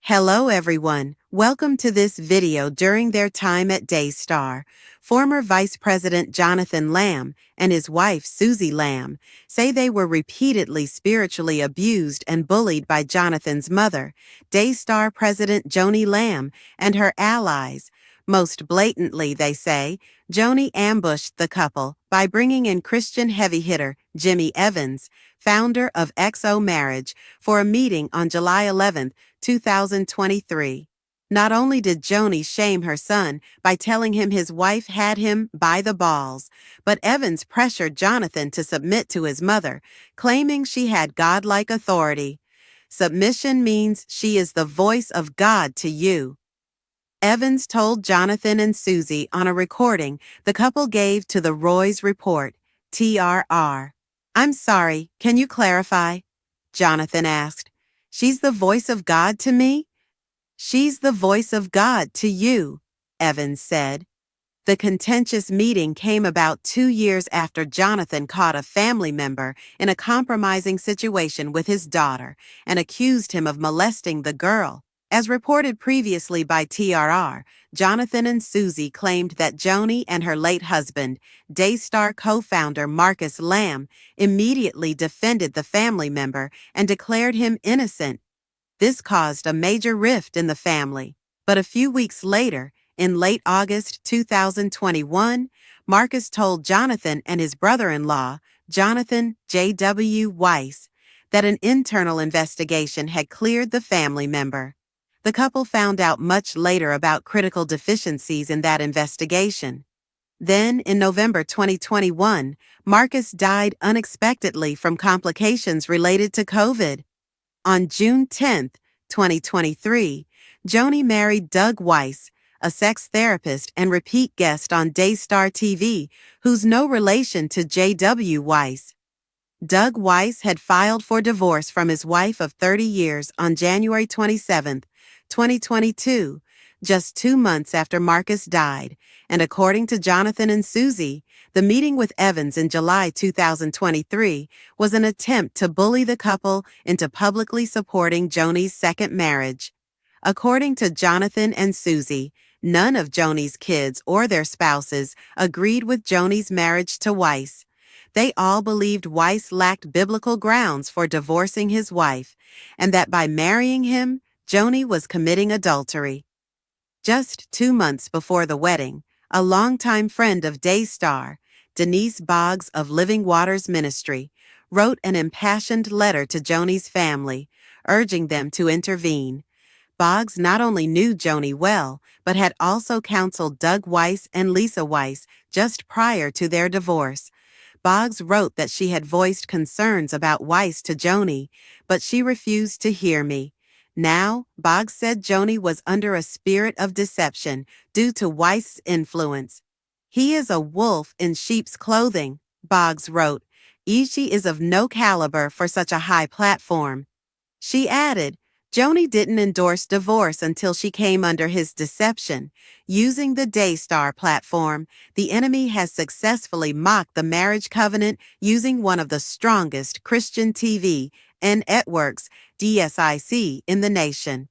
Hello everyone, welcome to this video. During their time at Daystar, former Vice President Jonathan Lamb and his wife Suzy Lamb say they were repeatedly spiritually abused and bullied by Jonathan's mother, Daystar President Joni Lamb, and her allies. Most blatantly, they say, Joni ambushed the couple by bringing in Christian heavy hitter Jimmy Evans, founder of EVANS, for a meeting on July 11, 2023. Not only did Joni shame her son by telling him his wife had him by the balls, but Evans pressured Jonathan to submit to his mother, claiming she had godlike authority. Submission means she is the voice of God to you, Evans told Jonathan and Suzy on a recording the couple gave to the Roy's Report, TRR. "I'm sorry, can you clarify?" Jonathan asked. "She's the voice of God to me?" "She's the voice of God to you," Evans said. The contentious meeting came about 2 years after Jonathan caught a family member in a compromising situation with his daughter and accused him of molesting the girl. As reported previously by TRR, Jonathan and Suzy claimed that Joni and her late husband, Daystar Co-Founder Marcus Lamb, immediately defended the family member and declared him innocent. This caused a major rift in the family. But a few weeks later, in late August 2021, Marcus told Jonathan and his brother-in-law, Jonathan J.W. Weiss, that an internal investigation had cleared the family member. The couple found out much later about critical deficiencies in that investigation. Then, in November 2021, Marcus died unexpectedly from complications related to COVID. On June 10, 2023, Joni married Doug Weiss, a sex therapist and repeat guest on Daystar TV, who's no relation to J.W. Weiss. Doug Weiss had filed for divorce from his wife of 30 years on January 27, 2022, just 2 months after Marcus died, and according to Jonathan and Suzy, the meeting with Evans in July 2023 was an attempt to bully the couple into publicly supporting Joni's second marriage. According to Jonathan and Suzy, none of Joni's kids or their spouses agreed with Joni's marriage to Weiss. They all believed Weiss lacked biblical grounds for divorcing his wife, and that by marrying him, Joni was committing adultery. Just 2 months before the wedding, a longtime friend of Daystar, Denise Boggs of Living Waters Ministry, wrote an impassioned letter to Joni's family, urging them to intervene. Boggs not only knew Joni well, but had also counseled Doug Weiss and Lisa Weiss just prior to their divorce. Boggs wrote that she had voiced concerns about Weiss to Joni, but she refused to hear me. Now, Boggs said Joni was under a spirit of deception due to Weiss' influence. "He is a wolf in sheep's clothing," Boggs wrote. "She is of no caliber for such a high platform." She added, Joni didn't endorse divorce until she came under his deception. Using the Daystar platform, the enemy has successfully mocked the marriage covenant using one of the strongest Christian TV and networks, DSIC, in the nation.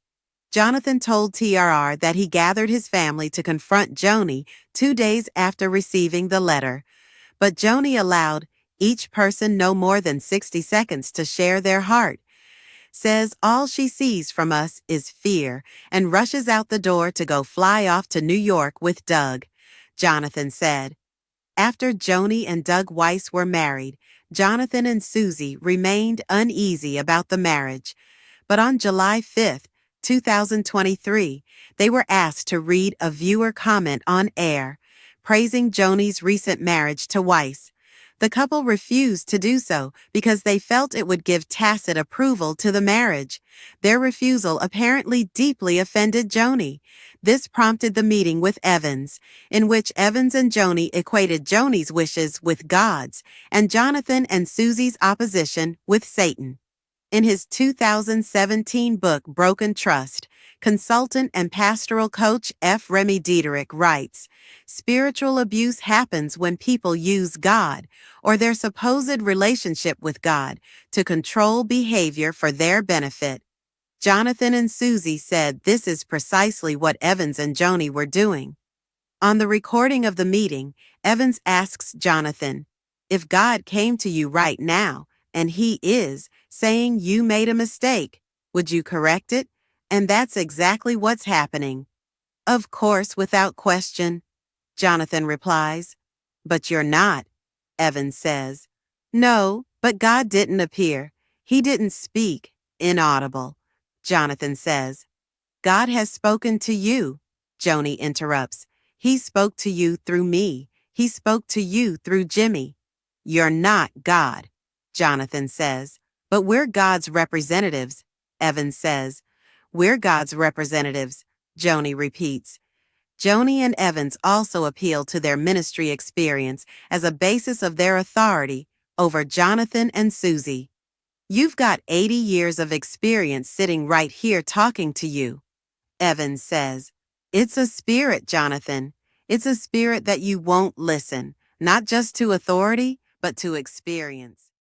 Jonathan told TRR that he gathered his family to confront Joni 2 days after receiving the letter. But Joni allowed each person no more than 60 seconds to share their heart. Says all she sees from us is fear and rushes out the door to go fly off to New York with Doug, Jonathan said. After Joni and Doug Weiss were married, Jonathan and Suzy remained uneasy about the marriage. But on July 5, 2023, they were asked to read a viewer comment on air, praising Joni's recent marriage to Weiss. The couple refused to do so because they felt it would give tacit approval to the marriage. Their refusal apparently deeply offended Joni. This prompted the meeting with Evans, in which Evans and Joni equated Joni's wishes with God's and Jonathan and Suzy's opposition with Satan. In his 2017 book Broken Trust, consultant and pastoral coach F. Remy Dieterich writes, "Spiritual abuse happens when people use God, or their supposed relationship with God, to control behavior for their benefit." Jonathan and Suzy said this is precisely what Evans and Joni were doing. On the recording of the meeting, Evans asks Jonathan, "If God came to you right now, and he is, saying you made a mistake, would you correct it?" And that's exactly what's happening. "Of course, without question," Jonathan replies. "But you're not," Evans says. "No, but God didn't appear. He didn't speak, inaudible," Jonathan says. "God has spoken to you," Joni interrupts. "He spoke to you through me. He spoke to you through Jimmy." "You're not God," Jonathan says. "But we're God's representatives," Evans says. "We're God's representatives," Joni repeats. Joni and Evans also appeal to their ministry experience as a basis of their authority over Jonathan and Suzy. "You've got 80 years of experience sitting right here talking to you," Evans says. "It's a spirit, Jonathan. It's a spirit that you won't listen, not just to authority, but to experience."